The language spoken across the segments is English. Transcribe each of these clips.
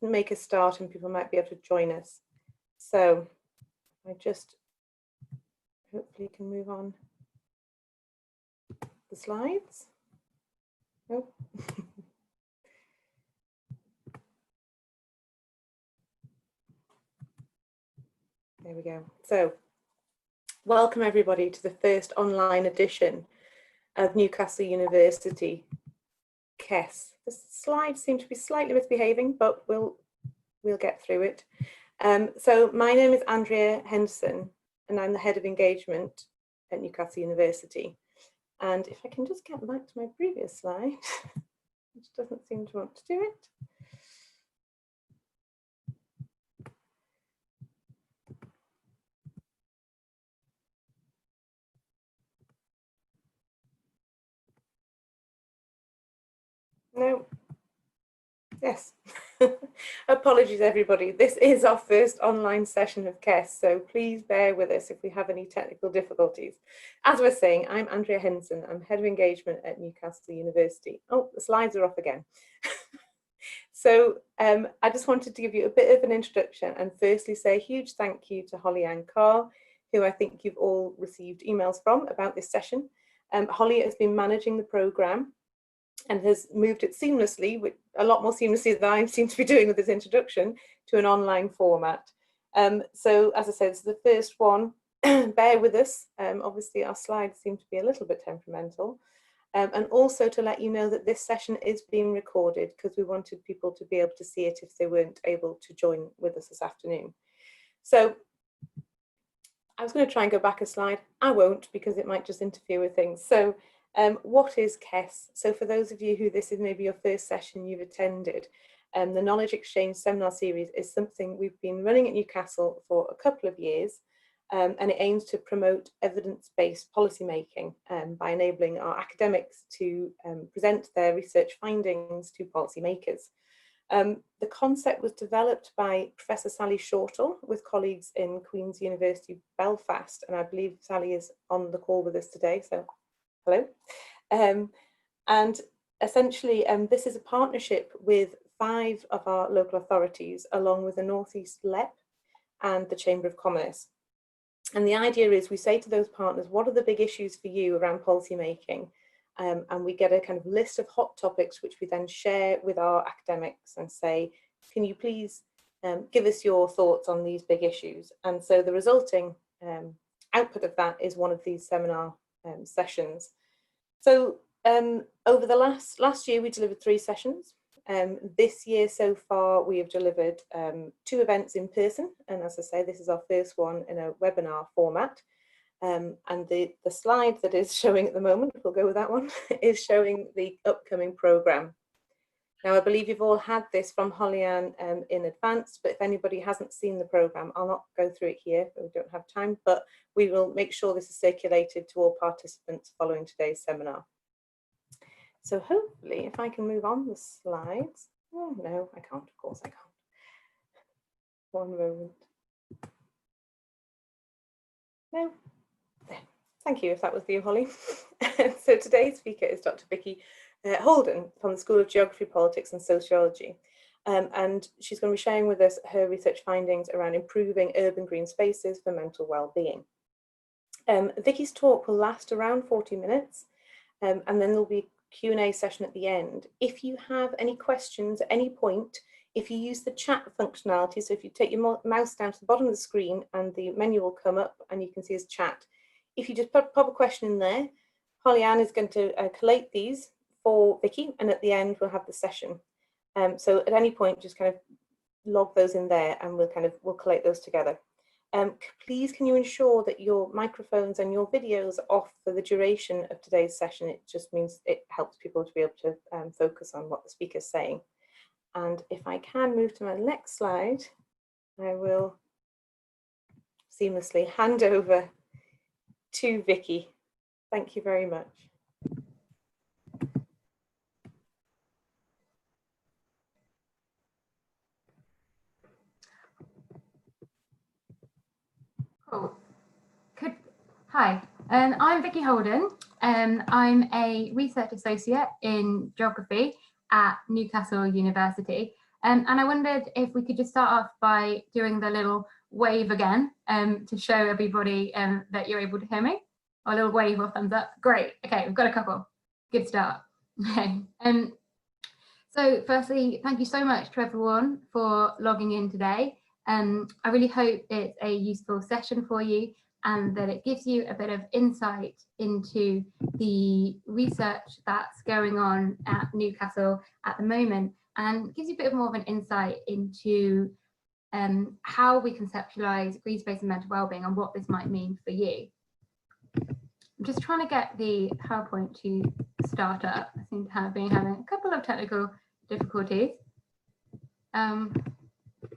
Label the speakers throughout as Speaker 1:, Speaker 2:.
Speaker 1: make a start and people might be able to join us. So I just hopefully can move on the slides. Nope. There we go. So welcome everybody to the first online edition of Newcastle University KESS. The slides seem to be slightly misbehaving, but we'll get through it. So my name is Andrea Henderson and I'm the Head of Engagement at Newcastle University. And if I can just get back to my previous slide, which doesn't seem to want to do it. No. Yes. Apologies, everybody. This is our first online session of KESS, so please bear with us if we have any technical difficulties. As we're saying, I'm Andrea Henderson. I'm Head of Engagement at Newcastle University. Oh, the slides are off again. So I just wanted to give you a bit of an introduction and firstly say a huge thank you to Holly and Carl, who I think you've all received emails from about this session. Holly has been managing the programme and has moved it seamlessly, a lot more seamlessly than I seem to be doing with this introduction, to an online format. So as I said, this is the first one. Bear with us. Obviously our slides seem to be a little bit temperamental. And also to let you know that this session is being recorded because we wanted people to be able to see it if they weren't able to join with us this afternoon. So I was going to try and go back a slide. I won't because it might just interfere with things. So what is KESS? So for those of you who this is maybe your first session you've attended, the Knowledge Exchange Seminar Series is something we've been running at Newcastle for a couple of years, and it aims to promote evidence-based policymaking by enabling our academics to present their research findings to policymakers. The concept was developed by Professor Sally Shortall with colleagues in Queen's University Belfast, and I believe Sally is on the call with us today, so hello. And essentially this is a partnership with 5 of our local authorities along with the North East LEP and the Chamber of Commerce. And the idea is we say to those partners, what are the big issues for you around policy making? And we get a kind of list of hot topics which we then share with our academics and say, can you please give us your thoughts on these big issues? And so the resulting output of that is one of these seminar sessions. So over the last year we delivered 3 sessions. This year so far we have delivered 2 events in person, and as I say, this is our first one in a webinar format. And the slide that is showing at the moment, we'll go with that one, is showing the upcoming programme. Now I believe you've all had this from Holly-Ann in advance, but if anybody hasn't seen the programme, I'll not go through it here, we don't have time, but we will make sure this is circulated to all participants following today's seminar. So hopefully, if I can move on the slides. Oh no, I can't, of course I can't. One moment. No, there. Thank you if that was you, Holly. So today's speaker is Dr. Vikki Houlden from the School of Geography, Politics and Sociology. And she's going to be sharing with us her research findings around improving urban green spaces for mental well-being. Vikki's talk will last around 40 minutes, and then there'll be Q&A session at the end. If you have any questions at any point, if you use the chat functionality, so if you take your mouse down to the bottom of the screen and the menu will come up and you can see as chat. If you just pop a question in there, Holly-Ann is going to collate these for Vikki, and at the end we'll have the session. So at any point just kind of log those in there and we'll collate those together. Please can you ensure that your microphones and your videos are off for the duration of today's session. It just means it helps people to be able to focus on what the speaker is saying. And if I can move to my next slide, I will seamlessly hand over to Vikki. Thank you very much.
Speaker 2: Cool. Hi, I'm Vikki Houlden. I'm a research associate in geography at Newcastle University, And I wondered if we could just start off by doing the little wave again to show everybody that you're able to hear me. Or a little wave or thumbs up. Great. Okay, we've got a couple. Good start. Okay. So firstly, thank you so much to everyone for logging in today. I really hope it's a useful session for you and that it gives you a bit of insight into the research that's going on at Newcastle at the moment, and gives you a bit more of an insight into how we conceptualise Greenspace and mental wellbeing and what this might mean for you. I'm just trying to get the PowerPoint to start up. I seem to have been having a couple of technical difficulties. I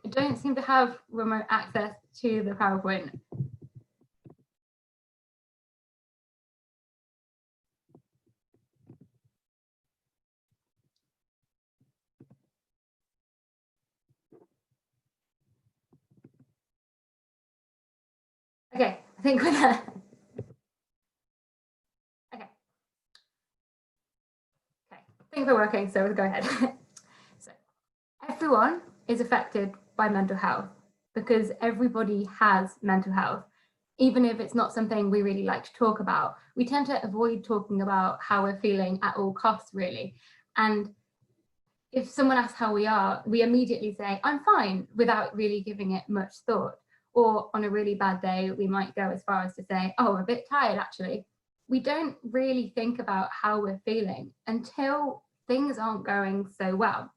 Speaker 2: don't seem to have remote access to the PowerPoint. Okay, I think we're there. Okay. Okay, things are working, so we'll go ahead. So, everyone is affected by mental health because everybody has mental health. Even if it's not something we really like to talk about, we tend to avoid talking about how we're feeling at all costs, really. And if someone asks how we are, we immediately say, I'm fine, without really giving it much thought. Or on a really bad day, we might go as far as to say, oh, I'm a bit tired, actually. We don't really think about how we're feeling until things aren't going so well.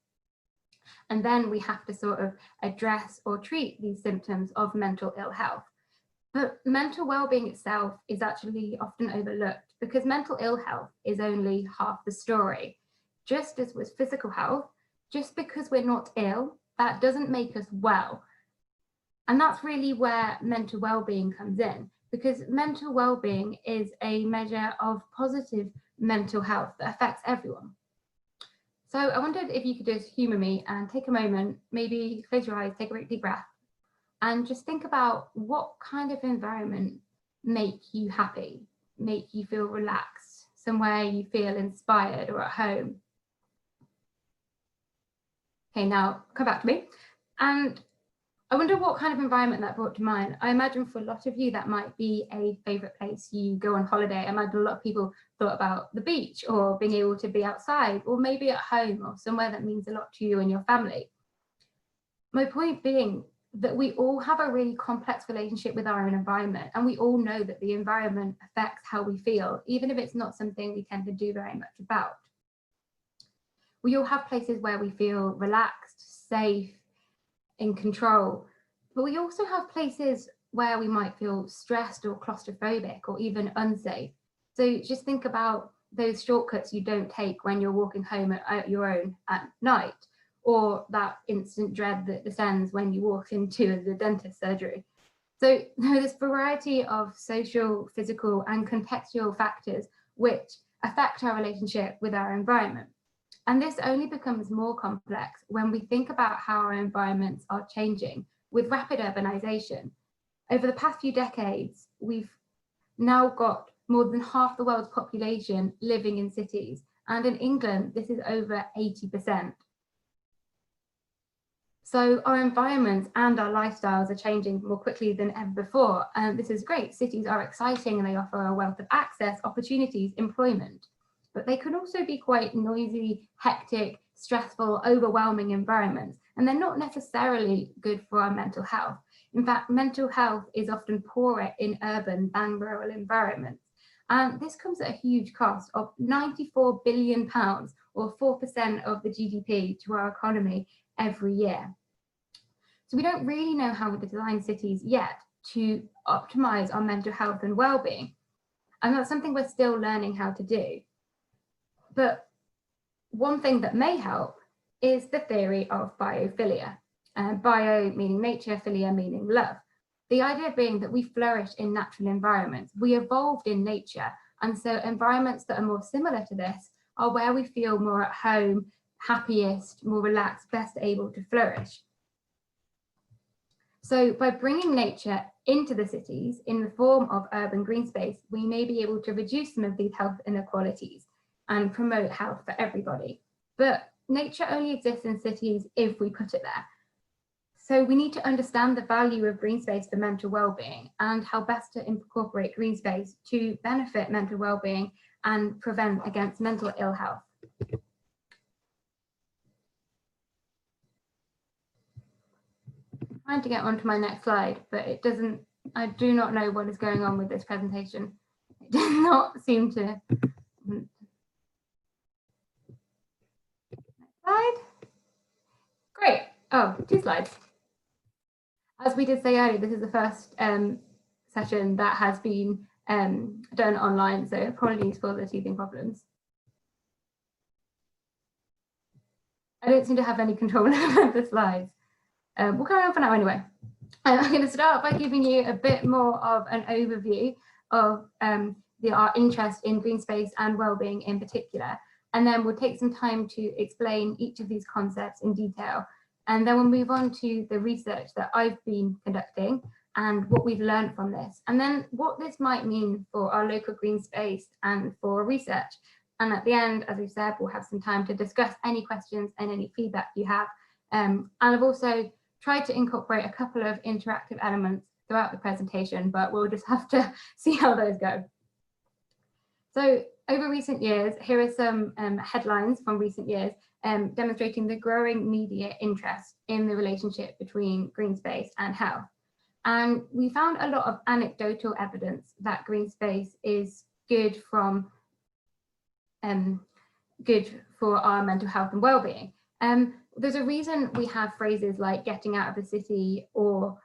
Speaker 2: And then we have to sort of address or treat these symptoms of mental ill health. But mental well-being itself is actually often overlooked because mental ill health is only half the story. Just as with physical health, just because we're not ill, that doesn't make us well. And that's really where mental well-being comes in, because mental well-being is a measure of positive mental health that affects everyone. So I wondered if you could just humour me and take a moment, maybe close your eyes, take a really deep breath, and just think about what kind of environment make you happy, make you feel relaxed, somewhere you feel inspired or at home. Okay, now come back to me. And I wonder what kind of environment that brought to mind. I imagine for a lot of you that might be a favourite place you go on holiday. I imagine a lot of people thought about the beach or being able to be outside, or maybe at home or somewhere that means a lot to you and your family. My point being that we all have a really complex relationship with our own environment, and we all know that the environment affects how we feel, even if it's not something we tend to do very much about. We all have places where we feel relaxed, safe, in control, but we also have places where we might feel stressed or claustrophobic or even unsafe. So just think about those shortcuts you don't take when you're walking home at your own at night, or that instant dread that descends when you walk into the dentist surgery. So there's this variety of social, physical, and contextual factors which affect our relationship with our environment. And this only becomes more complex when we think about how our environments are changing with rapid urbanisation. Over the past few decades, we've now got more than half the world's population living in cities. And in England, this is over 80%. So our environments and our lifestyles are changing more quickly than ever before. And this is great. Cities are exciting and they offer a wealth of access, opportunities, employment. But they can also be quite noisy, hectic, stressful, overwhelming environments, and they're not necessarily good for our mental health. In fact, mental health is often poorer in urban than rural environments. And this comes at a huge cost of £94 billion, or 4% of the GDP to our economy every year. So we don't really know how to design cities yet to optimise our mental health and well-being. And that's something we're still learning how to do. But one thing that may help is the theory of biophilia. Bio meaning nature, philia meaning love. The idea being that we flourish in natural environments. We evolved in nature. And so environments that are more similar to this are where we feel more at home, happiest, more relaxed, best able to flourish. So by bringing nature into the cities in the form of urban green space, we may be able to reduce some of these health inequalities and promote health for everybody. But nature only exists in cities if we put it there. So we need to understand the value of green space for mental well-being and how best to incorporate green space to benefit mental well-being and prevent against mental ill health. I'm trying to get onto my next slide, but it doesn't, I do not know what is going on with this presentation. It does not seem to. Next slide. Great. Oh, 2 slides. As we did say earlier, this is the first session that has been done online, so apologies for the teething problems. I don't seem to have any control over the slides. We'll carry on for now anyway. I'm going to start by giving you a bit more of an overview of our interest in green space and wellbeing in particular, and then we'll take some time to explain each of these concepts in detail. And then we'll move on to the research that I've been conducting and what we've learned from this, and then what this might mean for our local green space and for research. And at the end, as we've said, we'll have some time to discuss any questions and any feedback you have. And I've also tried to incorporate a couple of interactive elements throughout the presentation, but we'll just have to see how those go. So over recent years, here are some headlines from recent years demonstrating the growing media interest in the relationship between green space and health. And we found a lot of anecdotal evidence that green space is good for our mental health and well-being. There's a reason we have phrases like getting out of the city or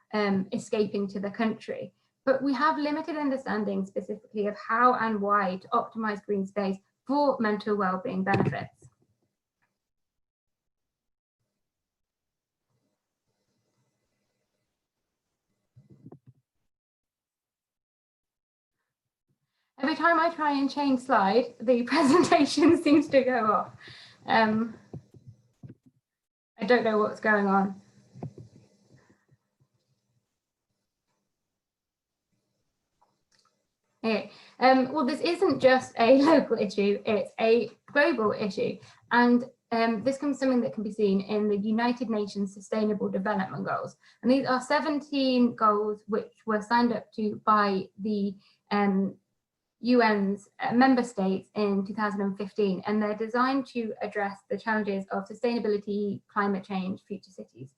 Speaker 2: escaping to the country, but we have limited understanding specifically of how and why to optimize green space for mental well-being benefits. Every time I try and change slide, the presentation seems to go off. I don't know what's going on. Okay. Well, this isn't just a local issue, it's a global issue. And this comes something that can be seen in the United Nations Sustainable Development Goals. And these are 17 goals which were signed up to by the UN's member states in 2015, and they're designed to address the challenges of sustainability, climate change, future cities.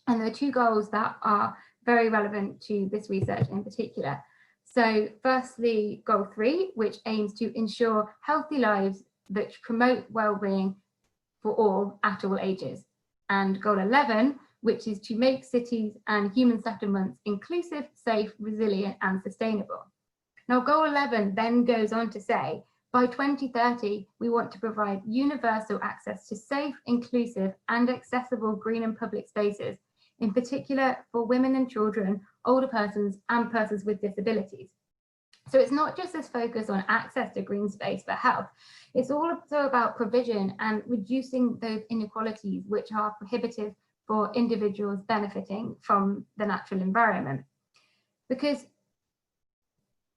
Speaker 2: And there are 2 goals that are very relevant to this research in particular. So firstly, goal 3, which aims to ensure healthy lives that promote well-being for all at all ages. And goal 11, which is to make cities and human settlements inclusive, safe, resilient, and sustainable. Now, goal 11 then goes on to say, by 2030, we want to provide universal access to safe, inclusive, and accessible green and public spaces, in particular for women and children, older persons, and persons with disabilities. So it's not just this focus on access to green space for health, it's also about provision and reducing those inequalities which are prohibitive for individuals benefiting from the natural environment. Because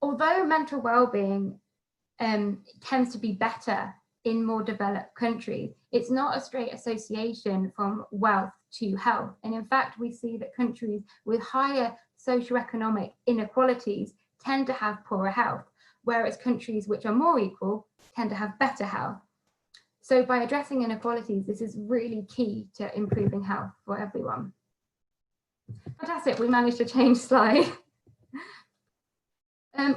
Speaker 2: although mental well-being tends to be better in more developed countries, it's not a straight association from wealth to health. And in fact, we see that countries with higher socioeconomic inequalities tend to have poorer health, whereas countries which are more equal tend to have better health. So by addressing inequalities, this is really key to improving health for everyone. Fantastic, we managed to change slide.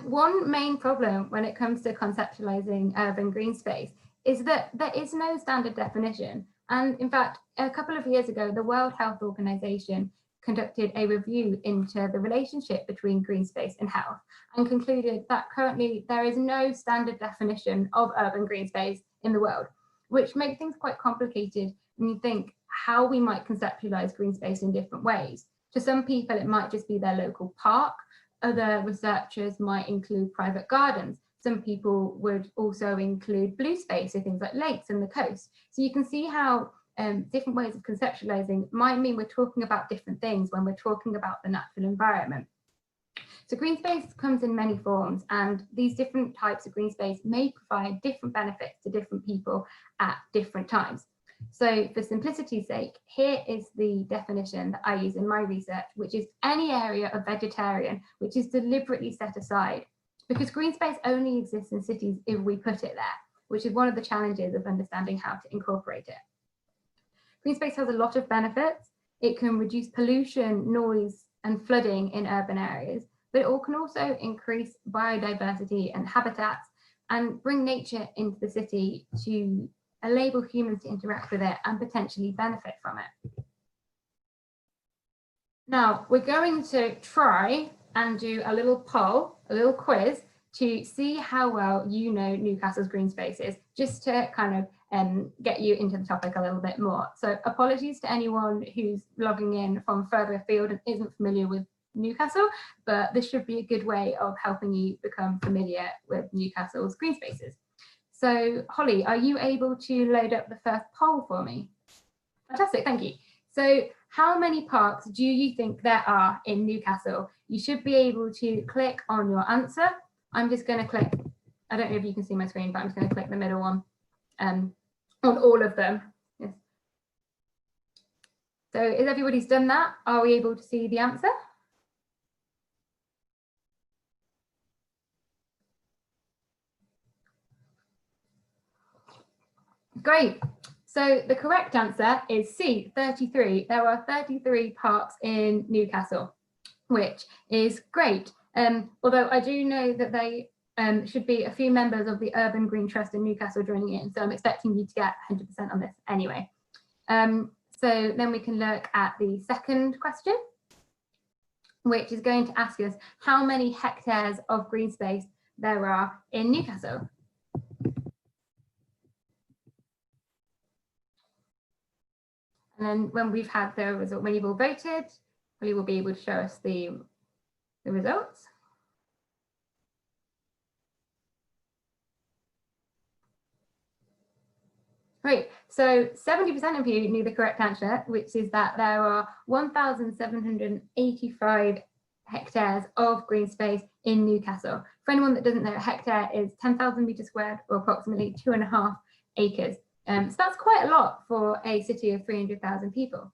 Speaker 2: One main problem when it comes to conceptualizing urban green space is that there is no standard definition. And in fact, a couple of years ago, the World Health Organization conducted a review into the relationship between green space and health and concluded that currently there is no standard definition of urban green space in the world, which makes things quite complicated when you think how we might conceptualize green space in different ways. To some people, it might just be their local park. Other researchers might include private gardens. Some people would also include blue space, so things like lakes and the coast. So you can see how different ways of conceptualizing might mean we're talking about different things when we're talking about the natural environment. So green space comes in many forms, and these different types of green space may provide different benefits to different people at different times. So for simplicity's sake, here is the definition that I use in my research, which is any area of vegetarian which is deliberately set aside, because green space only exists in cities if we put it there, which is one of the challenges of understanding how to incorporate it. Green space has a lot of benefits. It can reduce pollution, noise, and flooding in urban areas, but it can also increase biodiversity and habitats and bring nature into the city to enable humans to interact with it and potentially benefit from it. Now, we're going to try and do a little poll, a little quiz, to see how well you know Newcastle's green spaces, just to kind of get you into the topic a little bit more. So apologies to anyone who's logging in from further afield and isn't familiar with Newcastle, but this should be a good way of helping you become familiar with Newcastle's green spaces. So Holly, are you able to load up the first poll for me? Fantastic, thank you. So how many parks do you think there are in Newcastle? You should be able to click on your answer. I'm just going to click, I don't know if you can see my screen, but I'm just going to click the middle one on all of them. Yes. So if everybody's done that, are we able to see the answer? Great. So the correct answer is C, 33. There are 33 parks in Newcastle, which is great. Although I do know that they should be a few members of the Urban Green Trust in Newcastle joining in, so I'm expecting you to get 100% on this anyway. So then we can look at the second question, which is going to ask us how many hectares of green space there are in Newcastle. And then when we've had the result, when you've all voted, we will be able to show us the results. Great, so 70% of you knew the correct answer, which is that there are 1,785 hectares of green space in Newcastle. For anyone that doesn't know, a hectare is 10,000 meters squared, or approximately 2.5 acres. So that's quite a lot for a city of 300,000 people.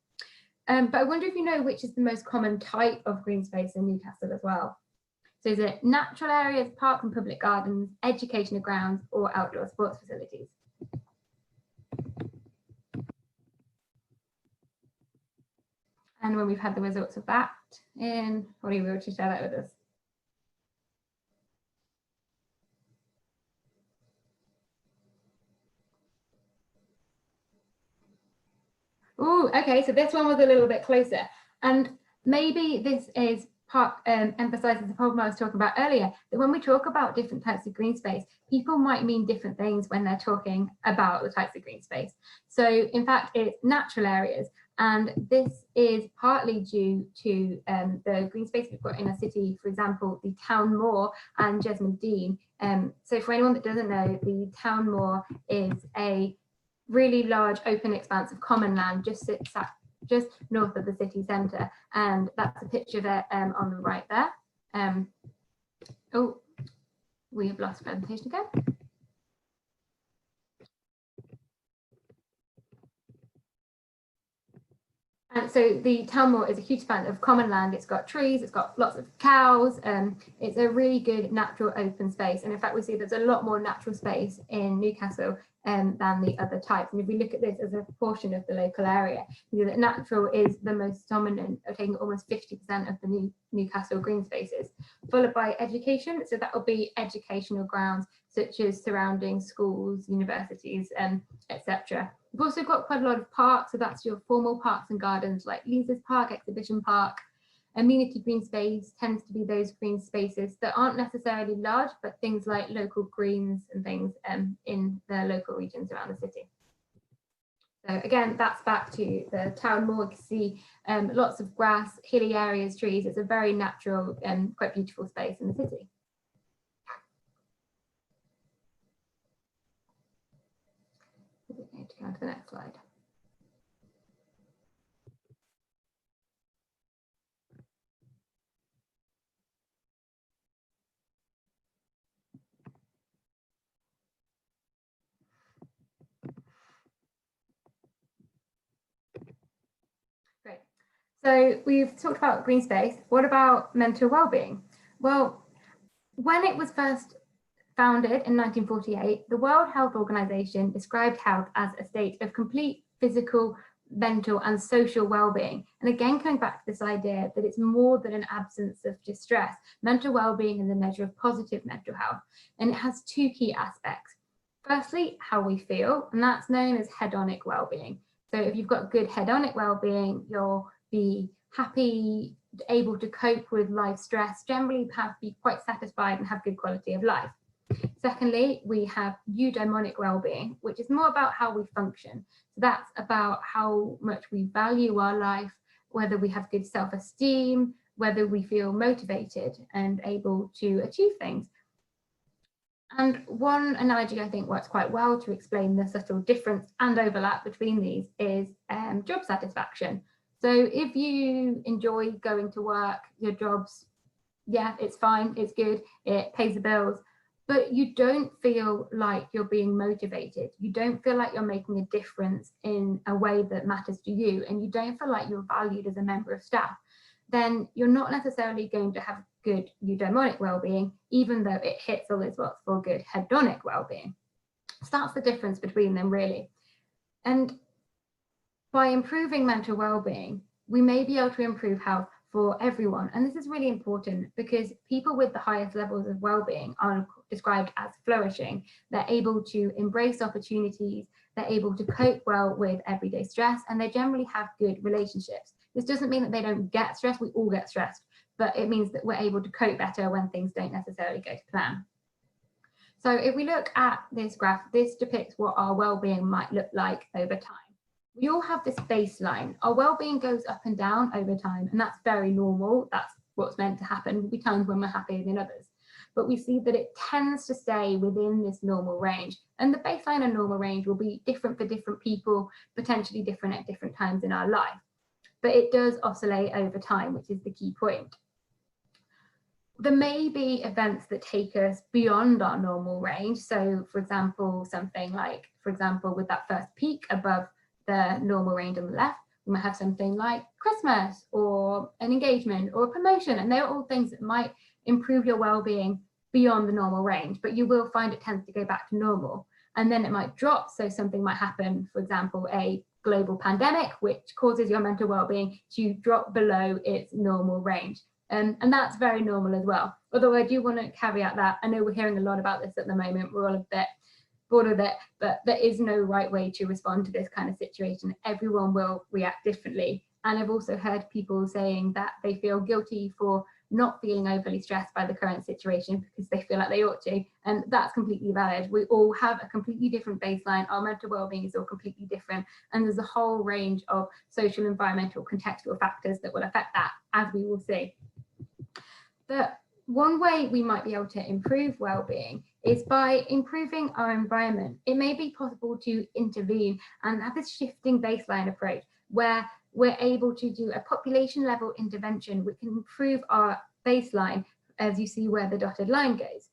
Speaker 2: But I wonder if you know which is the most common type of green space in Newcastle as well. So is it natural areas, parks and public gardens, educational grounds, or outdoor sports facilities? And when we've had the results of that in, what are you able to share that with us? Oh, okay, so this one was a little bit closer. And maybe this is emphasizes the problem I was talking about earlier, that when we talk about different types of green space, people might mean different things when they're talking about the types of green space. So in fact, it's natural areas. And this is partly due to the green space we've got in a city, for example, the Town Moor and Jesmond Dean. So for anyone that doesn't know, the Town Moor is a really large open expanse of common land, just north of the city centre, and that's a picture there on the right there. Oh, we have lost presentation again. And so the Town Moor is a huge expanse of common land. It's got trees, it's got lots of cows, it's a really good natural open space. And in fact, we see there's a lot more natural space in Newcastle than the other types. And if we look at this as a proportion of the local area, we see that natural is the most dominant, taking almost 50% of the Newcastle green spaces, followed by education. So that will be educational grounds such as surrounding schools, universities, etc. We've also got quite a lot of parks, so that's your formal parks and gardens like Leazes Park, Exhibition Park. Amenity green space tends to be those green spaces that aren't necessarily large, but things like local greens and things in the local regions around the city. So again, that's back to the Town Moor. You can see lots of grass, hilly areas, trees. It's a very natural and quite beautiful space in the city. To go on to the next slide. So we've talked about Greenspace. What about mental well-being? Well, when it was first founded in 1948, the World Health Organization described health as a state of complete physical, mental and social well-being. And again, coming back to this idea that it's more than an absence of distress. Mental well-being is a measure of positive mental health, and it has two key aspects. Firstly, how we feel, and that's known as hedonic well-being. So if you've got good hedonic well-being, you'll be happy, able to cope with life stress, generally be quite satisfied and have good quality of life. Secondly, we have eudaimonic well-being, which is more about how we function. So that's about how much we value our life, whether we have good self-esteem, whether we feel motivated and able to achieve things. And one analogy I think works quite well to explain the subtle difference and overlap between these is job satisfaction. So if you enjoy going to work, your job's, yeah, it's fine, it's good, it pays the bills, but you don't feel like you're being motivated. You don't feel like you're making a difference in a way that matters to you, and you don't feel like you're valued as a member of staff, then you're not necessarily going to have good eudaimonic well-being, even though it hits all those spots for good hedonic well-being. So that's the difference between them, really. And by improving mental well-being, we may be able to improve health for everyone. And this is really important because people with the highest levels of well-being are described as flourishing. They're able to embrace opportunities, they're able to cope well with everyday stress, and they generally have good relationships. This doesn't mean that they don't get stressed, we all get stressed, but it means that we're able to cope better when things don't necessarily go to plan. So if we look at this graph, this depicts what our well-being might look like over time. We all have this baseline. Our well-being goes up and down over time, and that's very normal. That's what's meant to happen. There'll be times when we're happier than others. But we see that it tends to stay within this normal range. And the baseline and normal range will be different for different people, potentially different at different times in our life. But it does oscillate over time, which is the key point. There may be events that take us beyond our normal range. So for example, something like, for example, with that first peak above the normal range on the left, we might have something like Christmas or an engagement or a promotion, and they're all things that might improve your well-being beyond the normal range, but you will find it tends to go back to normal, and then it might drop. So something might happen, for example, a global pandemic, which causes your mental well-being to drop below its normal range. And that's very normal as well. Although I do want to caveat that, I know we're hearing a lot about this at the moment, we're all a bit bored of it, but there is no right way to respond to this kind of situation. Everyone will react differently. And I've also heard people saying that they feel guilty for not feeling overly stressed by the current situation because they feel like they ought to. And that's completely valid. We all have a completely different baseline. Our mental well-being is all completely different. And there's a whole range of social, environmental, contextual factors that will affect that, as we will see. But one way we might be able to improve well-being is by improving our environment. It may be possible to intervene and have this shifting baseline approach where we're able to do a population level intervention which can improve our baseline, as you see where the dotted line goes.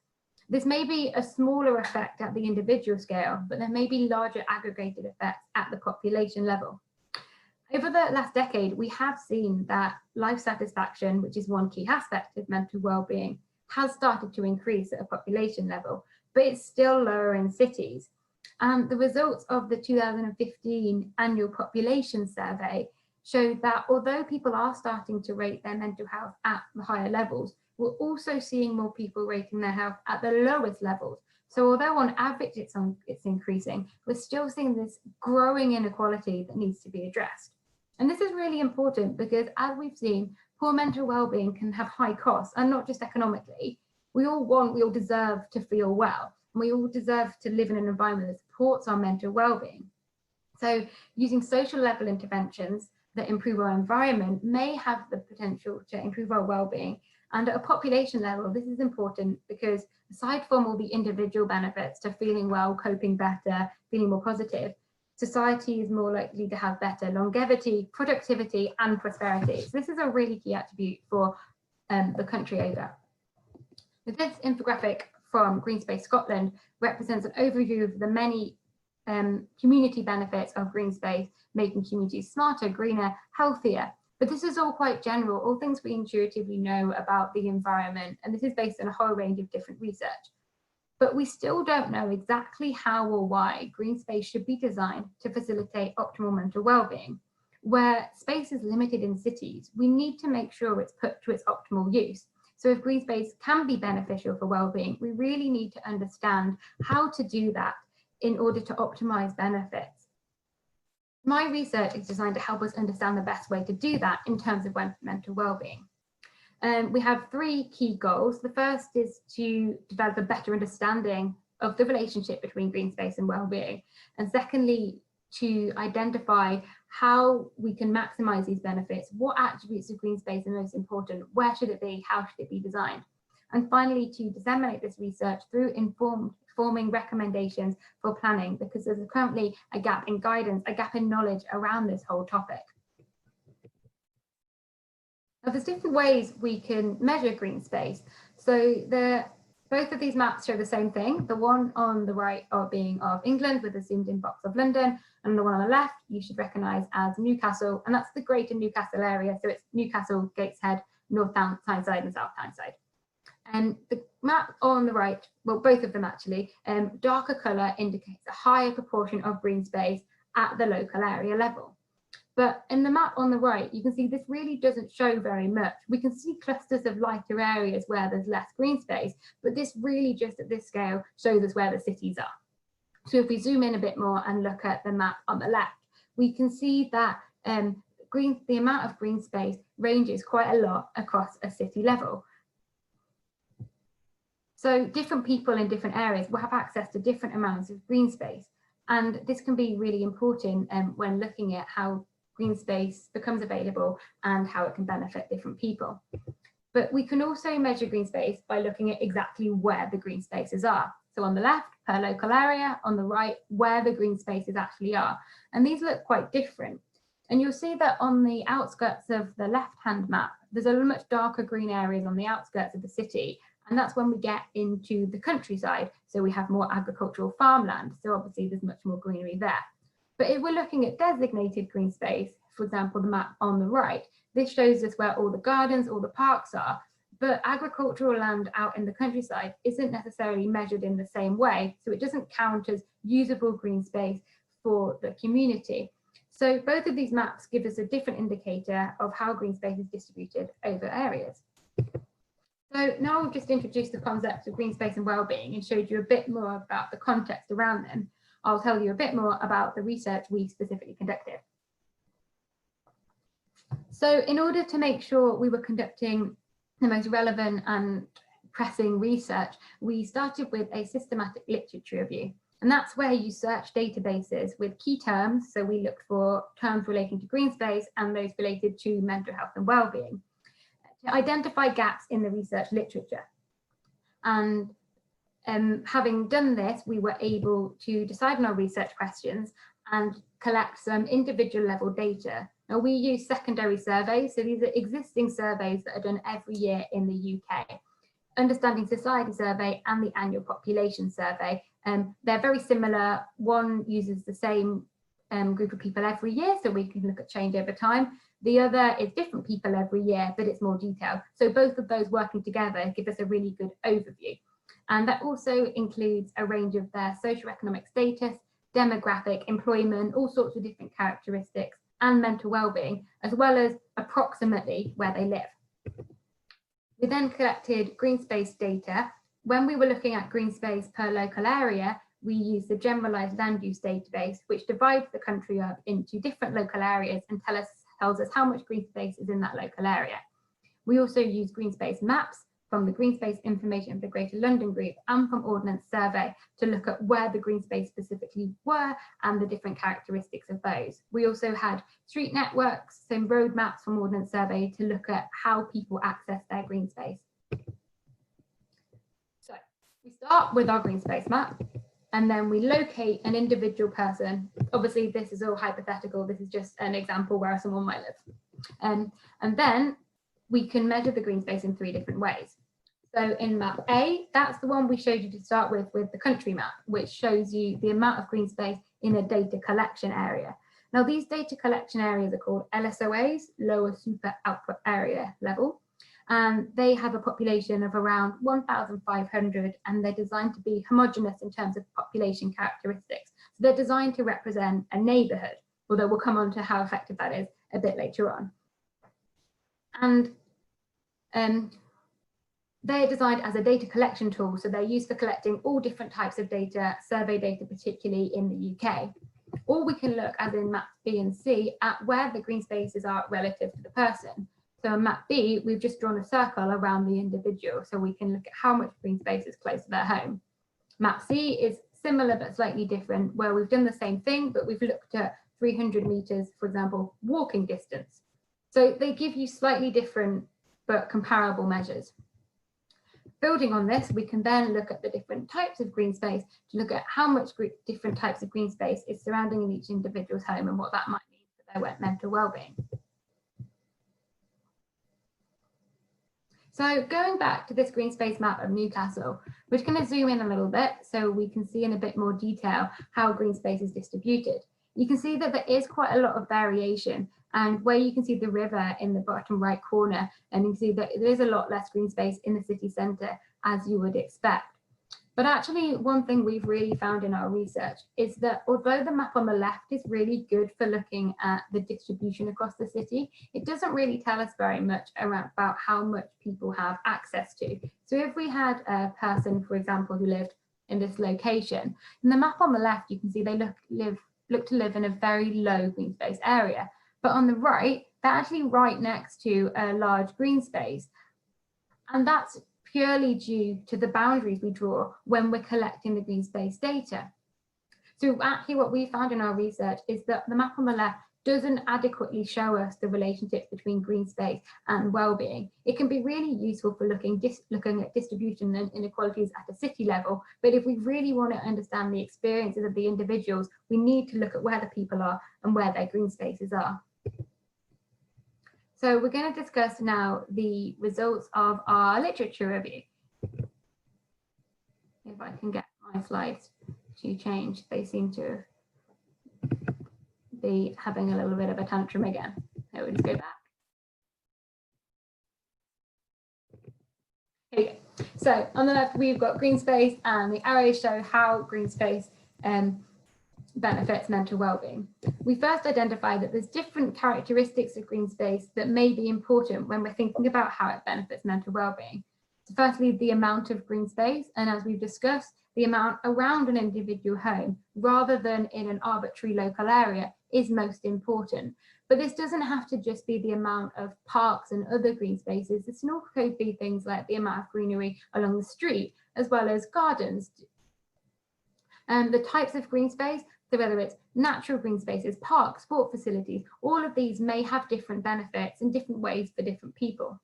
Speaker 2: This may be a smaller effect at the individual scale, but there may be larger aggregated effects at the population level. Over the last decade, we have seen that life satisfaction, which is one key aspect of mental well-being, has started to increase at a population level, but it's still lower in cities. And the results of the 2015 annual population survey showed that although people are starting to rate their mental health at the higher levels, we're also seeing more people rating their health at the lowest levels. So although on average it's increasing, we're still seeing this growing inequality that needs to be addressed. And this is really important because, as we've seen, poor mental well-being can have high costs, and not just economically. We all deserve to feel well, and we all deserve to live in an environment that supports our mental well-being. So using social level interventions that improve our environment may have the potential to improve our well-being. And at a population level, this is important because aside from all the individual benefits to feeling well, coping better, feeling more positive, society is more likely to have better longevity, productivity, and prosperity. So this is a really key attribute for the country over. This infographic from Greenspae Scotland represents an overview of the many community benefits of green space, making communities smarter, greener, healthier. But this is all quite general, all things we intuitively know about the environment, and this is based on a whole range of different research. But we still don't know exactly how or why green space should be designed to facilitate optimal mental well-being. Where space is limited in cities, we need to make sure it's put to its optimal use. So if green space can be beneficial for well-being, we really need to understand how to do that in order to optimize benefits. My research is designed to help us understand the best way to do that in terms of mental well-being. We have 3 key goals. The first is to develop a better understanding of the relationship between green space and well-being. And secondly, to identify how we can maximize these benefits, what attributes of green space are most important, where should it be, how should it be designed? And finally, to disseminate this research through forming recommendations for planning, because there's currently a gap in guidance, a gap in knowledge around this whole topic. Now, there's different ways we can measure green space. So both of these maps show the same thing. The one on the right being of England with a zoomed in box of London, and the one on the left you should recognise as Newcastle, and that's the greater Newcastle area. So it's Newcastle, Gateshead, North Tyneside and South Tyneside. And the map on the right, well, both of them actually, darker colour indicates a higher proportion of green space at the local area level. But in the map on the right, you can see this really doesn't show very much. We can see clusters of lighter areas where there's less green space, but this really just at this scale shows us where the cities are. So if we zoom in a bit more and look at the map on the left, we can see that the amount of green space ranges quite a lot across a city level. So different people in different areas will have access to different amounts of green space. And this can be really important when looking at how green space becomes available and how it can benefit different people. But we can also measure green space by looking at exactly where the green spaces are. So on the left, per local area, on the right, where the green spaces actually are. And these look quite different. And you'll see that on the outskirts of the left-hand map, there's a much darker green areas on the outskirts of the city. And that's when we get into the countryside. So we have more agricultural farmland. So obviously there's much more greenery there. But if we're looking at designated green space, for example, the map on the right, this shows us where all the gardens, all the parks are. But agricultural land out in the countryside isn't necessarily measured in the same way. So it doesn't count as usable green space for the community. So both of these maps give us a different indicator of how green space is distributed over areas. So now we've just introduced the concepts of green space and wellbeing and showed you a bit more about the context around them. I'll tell you a bit more about the research we specifically conducted. So in order to make sure we were conducting the most relevant and pressing research, we started with a systematic literature review. And that's where you search databases with key terms. So we looked for terms relating to green space and those related to mental health and wellbeing to identify gaps in the research literature. And having done this, we were able to decide on our research questions and collect some individual level data. Now we use secondary surveys, so these are existing surveys that are done every year in the UK. Understanding Society Survey and the Annual Population Survey. They're very similar. One uses the same group of people every year, so we can look at change over time. The other is different people every year, but it's more detailed. So both of those working together give us a really good overview. And that also includes a range of their socioeconomic status, demographic, employment, all sorts of different characteristics, and mental well-being, as well as approximately where they live. We then collected green space data. When we were looking at green space per local area, we used the generalized land use database, which divides the country up into different local areas and tells us how much green space is in that local area. We also use green space maps from the Green Space Information for the Greater London Group and from Ordnance Survey to look at where the green space specifically were and the different characteristics of those. We also had street networks, some road maps from Ordnance Survey to look at how people access their green space. So we start with our green space map and then we locate an individual person. Obviously this is all hypothetical, this is just an example where someone might live. And then we can measure the green space in 3 different ways. So in map A, that's the one we showed you to start with the country map, which shows you the amount of green space in a data collection area. Now, these data collection areas are called LSOAs, lower super output area level, and they have a population of around 1,500, and they're designed to be homogeneous in terms of population characteristics. So they're designed to represent a neighbourhood, although we'll come on to how effective that is a bit later on. And they're designed as a data collection tool, so they're used for collecting all different types of data, survey data, particularly in the UK. Or we can look, as in maps B and C, at where the green spaces are relative to the person. So in map B, we've just drawn a circle around the individual, so we can look at how much green space is close to their home. Map C is similar but slightly different, where we've done the same thing, but we've looked at 300 meters, for example, walking distance. So they give you slightly different but comparable measures. Building on this, we can then look at the different types of green space to look at how much different types of green space is surrounding in each individual's home and what that might mean for their mental well-being. So going back to this green space map of Newcastle, we're just going to zoom in a little bit so we can see in a bit more detail how green space is distributed. You can see that there is quite a lot of variation, and where you can see the river in the bottom right corner, and you can see that there is a lot less green space in the city centre, as you would expect. But actually, one thing we've really found in our research is that although the map on the left is really good for looking at the distribution across the city, it doesn't really tell us very much about how much people have access to. So if we had a person, for example, who lived in this location, in the map on the left, you can see they look to live in a very low green space area. But on the right, they're actually right next to a large green space. And that's purely due to the boundaries we draw when we're collecting the green space data. So actually what we found in our research is that the map on the left doesn't adequately show us the relationship between green space and well-being. It can be really useful for looking at distribution and inequalities at a city level, but if we really want to understand the experiences of the individuals, we need to look at where the people are and where their green spaces are. So we're going to discuss now the results of our literature review. If I can get my slides to change, they seem to be having a little bit of a tantrum again. So we'll just go back. Here we go. So on the left, we've got green space, and the arrows show how green space benefits mental well-being. We first identified that there's different characteristics of green space that may be important when we're thinking about how it benefits mental well-being. So firstly, the amount of green space, and as we've discussed, the amount around an individual home rather than in an arbitrary local area is most important. But this doesn't have to just be the amount of parks and other green spaces. This can also be things like the amount of greenery along the street, as well as gardens. And the types of green space, so whether it's natural green spaces, parks, sport facilities, all of these may have different benefits in different ways for different people.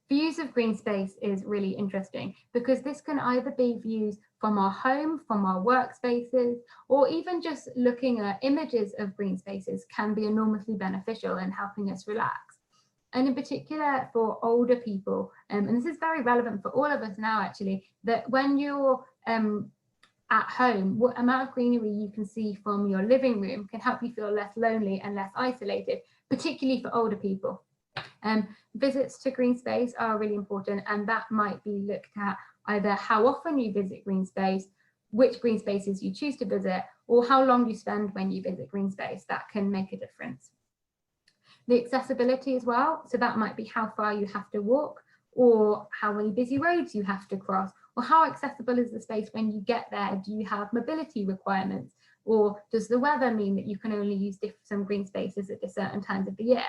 Speaker 2: Views of green space is really interesting because this can either be views from our home, from our workspaces, or even just looking at images of green spaces can be enormously beneficial in helping us relax. And in particular for older people, and this is very relevant for all of us now actually, that when you're at home, what amount of greenery you can see from your living room can help you feel less lonely and less isolated, particularly for older people. Visits to green space are really important, and that might be looked at either how often you visit green space, which green spaces you choose to visit, or how long you spend when you visit green space. That can make a difference. The accessibility as well, so that might be how far you have to walk, or how many busy roads you have to cross, or how accessible is the space when you get there? Do you have mobility requirements, or does the weather mean that you can only use some green spaces at certain times of the year?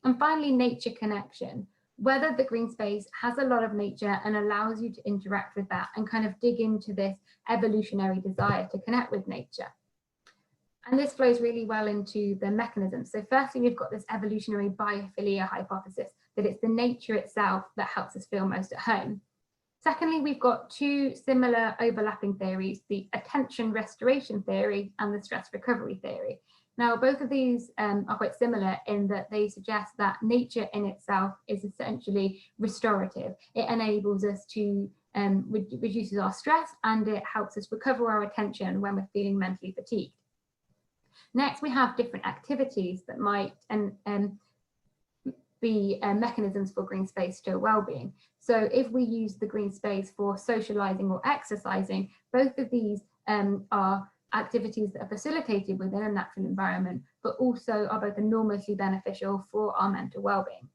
Speaker 2: And finally, nature connection, whether the green space has a lot of nature and allows you to interact with that and kind of dig into this evolutionary desire to connect with nature. And this flows really well into the mechanisms. So firstly, we've got this evolutionary biophilia hypothesis, that it's the nature itself that helps us feel most at home. Secondly, we've got two similar overlapping theories, the attention restoration theory and the stress recovery theory. Now, both of these are quite similar in that they suggest that nature in itself is essentially restorative. It enables us to reduces our stress, and it helps us recover our attention when we're feeling mentally fatigued. Next, we have different activities that might be mechanisms for green space to well-being. So if we use the green space for socializing or exercising, both of these are activities that are facilitated within a natural environment, but also are both enormously beneficial for our mental well-being.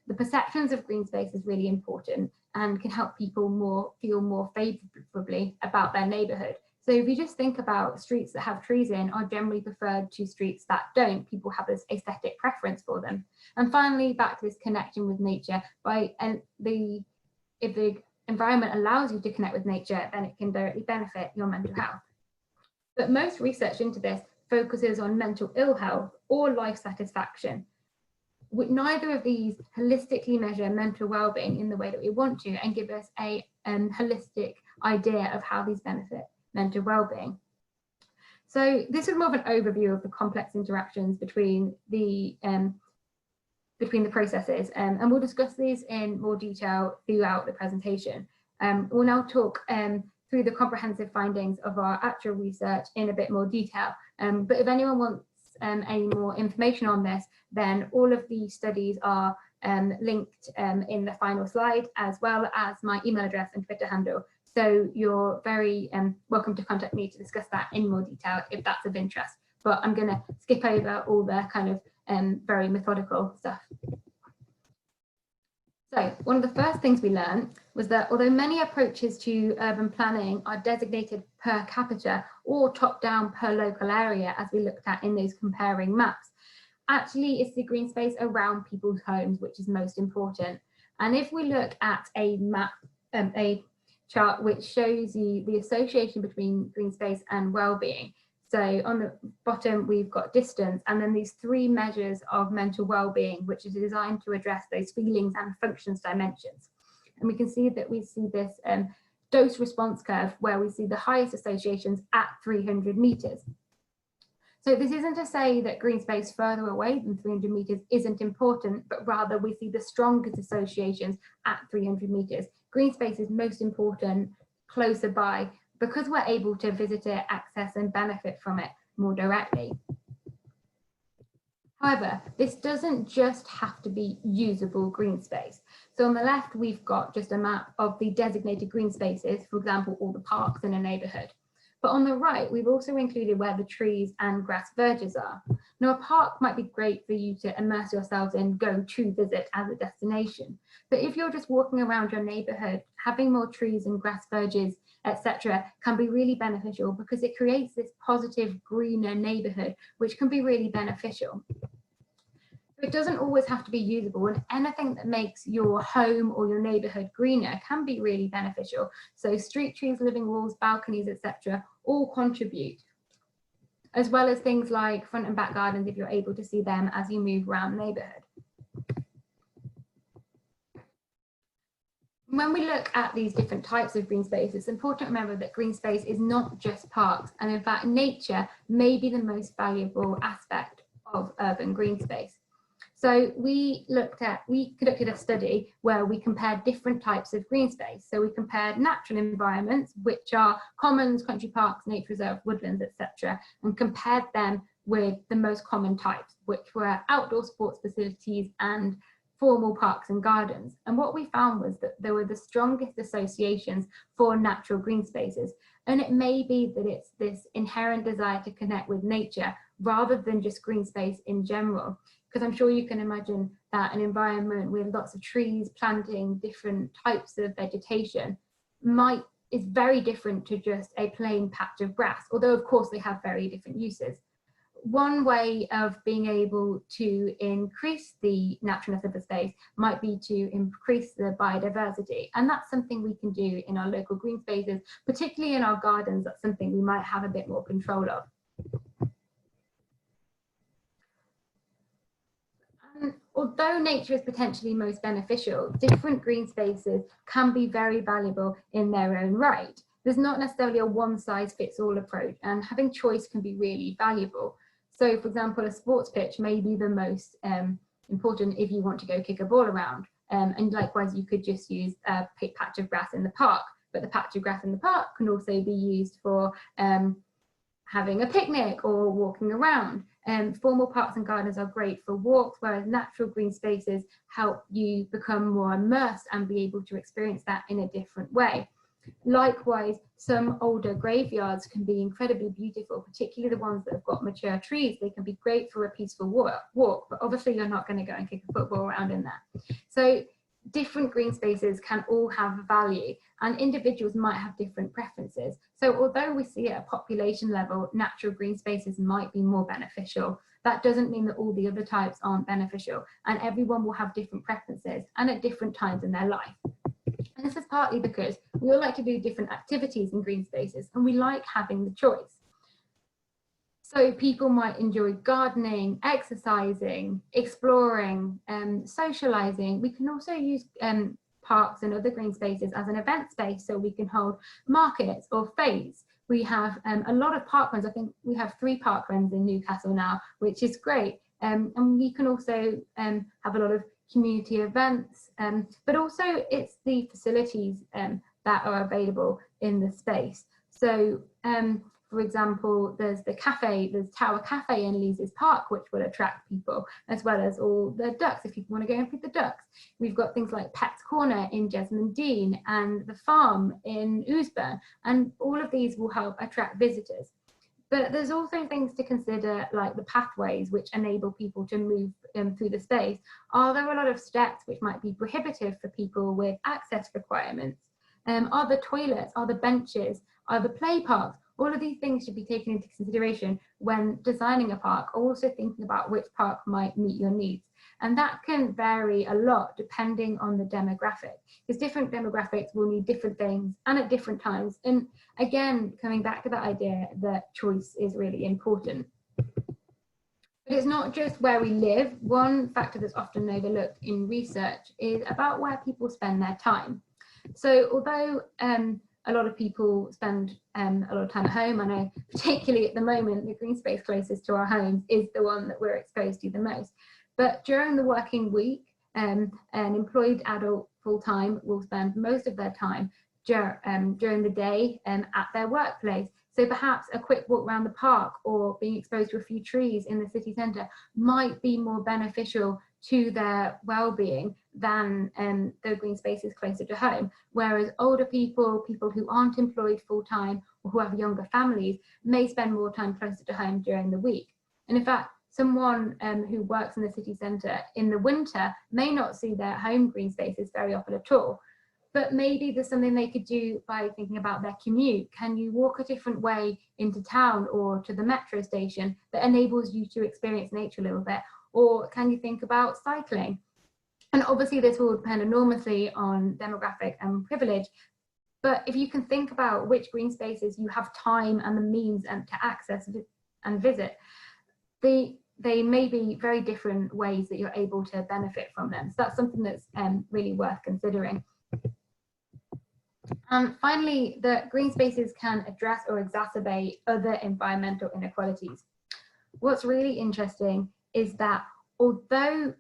Speaker 2: The perceptions of green space is really important and can help people feel more favorably about their neighborhood. So if you just think about streets that have trees in are generally preferred to streets that don't. People have this aesthetic preference for them. And finally, back to this connection with nature, if the environment allows you to connect with nature, then it can directly benefit your mental health. But most research into this focuses on mental ill health or life satisfaction. Neither of these holistically measure mental well-being in the way that we want to and give us a holistic idea of how these benefit mental well-being. So this is more of an overview of the complex interactions between the processes, and we'll discuss these in more detail throughout the presentation. We'll now talk through the comprehensive findings of our actual research in a bit more detail. But if anyone wants any more information on this, then all of the studies are linked in the final slide, as well as my email address and Twitter handle. So you're very welcome to contact me to discuss that in more detail if that's of interest. But I'm going to skip over all the kind of very methodical stuff. So one of the first things we learned was that although many approaches to urban planning are designated per capita or top-down per local area, as we looked at in those comparing maps, actually it's the green space around people's homes which is most important. And if we look at a map, a chart which shows you the association between green space and well-being. So on the bottom, we've got distance, and then these three measures of mental well-being, which is designed to address those feelings and functions dimensions. And we can see that we see this dose response curve where we see the highest associations at 300 meters. So this isn't to say that green space further away than 300 meters isn't important, but rather we see the strongest associations at 300 meters. Green space is most important closer by because we're able to visit it, access and benefit from it more directly. However, this doesn't just have to be usable green space. So on the left, we've got just a map of the designated green spaces, for example, all the parks in a neighborhood. But on the right, we've also included where the trees and grass verges are. Now, a park might be great for you to immerse yourselves in, go to visit as a destination. But if you're just walking around your neighborhood, having more trees and grass verges, etc., can be really beneficial because it creates this positive, greener neighborhood, which can be really beneficial. It doesn't always have to be usable, and anything that makes your home or your neighborhood greener can be really beneficial. So street trees, living walls, balconies, etc., all contribute, as well as things like front and back gardens if you're able to see them as you move around the neighborhood. When we look at these different types of green space, it's important to remember that green space is not just parks, and in fact nature may be the most valuable aspect of urban green space. So we conducted a study where we compared different types of green space. So we compared natural environments, which are commons, country parks, nature reserves, woodlands, etc., and compared them with the most common types, which were outdoor sports facilities and formal parks and gardens. And what we found was that there were the strongest associations for natural green spaces. And it may be that it's this inherent desire to connect with nature rather than just green space in general. Because I'm sure you can imagine that an environment with lots of trees, planting, different types of vegetation is very different to just a plain patch of grass, although of course they have very different uses. One way of being able to increase the naturalness of the space might be to increase the biodiversity. And that's something we can do in our local green spaces, particularly in our gardens. That's something we might have a bit more control of. Although nature is potentially most beneficial, different green spaces can be very valuable in their own right. There's not necessarily a one-size-fits-all approach, and having choice can be really valuable. So, for example, a sports pitch may be the most important if you want to go kick a ball around. And likewise, you could just use a patch of grass in the park, but the patch of grass in the park can also be used for having a picnic or walking around. Formal parks and gardens are great for walks, whereas natural green spaces help you become more immersed and be able to experience that in a different way. Likewise, some older graveyards can be incredibly beautiful, particularly the ones that have got mature trees. They can be great for a peaceful walk, but obviously you're not going to go and kick a football around in there. So different green spaces can all have value, and individuals might have different preferences. So although we see at a population level, natural green spaces might be more beneficial, that doesn't mean that all the other types aren't beneficial, and everyone will have different preferences and at different times in their life. And this is partly because we all like to do different activities in green spaces, and we like having the choice. So people might enjoy gardening, exercising, exploring, socializing. We can also use parks and other green spaces as an event space, so we can hold markets or fairs. We have a lot of park runs. I think we have 3 park runs in Newcastle now, which is great. And we can also have a lot of community events, but also it's the facilities that are available in the space. So for example, there's the cafe, there's Tower Cafe in Lees's Park, which will attract people, as well as all the ducks, if you want to go and feed the ducks. We've got things like Pet's Corner in Jesmond Dean and the farm in Ousburn, and all of these will help attract visitors. But there's also things to consider, like the pathways which enable people to move through the space. Are there a lot of steps which might be prohibitive for people with access requirements? Are the toilets, are the benches, are the play parks? All of these things should be taken into consideration when designing a park, or also thinking about which park might meet your needs. And that can vary a lot depending on the demographic, because different demographics will need different things and at different times. And again, coming back to that idea that choice is really important. But it's not just where we live. One factor that's often overlooked in research is about where people spend their time. So although a lot of people spend a lot of time at home, I know particularly at the moment, the green space closest to our homes is the one that we're exposed to the most. But during the working week, an employed adult full-time will spend most of their time during the day at their workplace. So perhaps a quick walk around the park or being exposed to a few trees in the city centre might be more beneficial to their well-being than the green spaces closer to home. Whereas older people, people who aren't employed full-time or who have younger families may spend more time closer to home during the week. And in fact, someone who works in the city centre in the winter may not see their home green spaces very often at all. But maybe there's something they could do by thinking about their commute. Can you walk a different way into town or to the metro station that enables you to experience nature a little bit? Or can you think about cycling? And obviously this will depend enormously on demographic and privilege. But if you can think about which green spaces you have time and the means to access and visit, they may be very different ways that you're able to benefit from them. So that's something that's really worth considering. And finally, the green spaces can address or exacerbate other environmental inequalities. What's really interesting is that although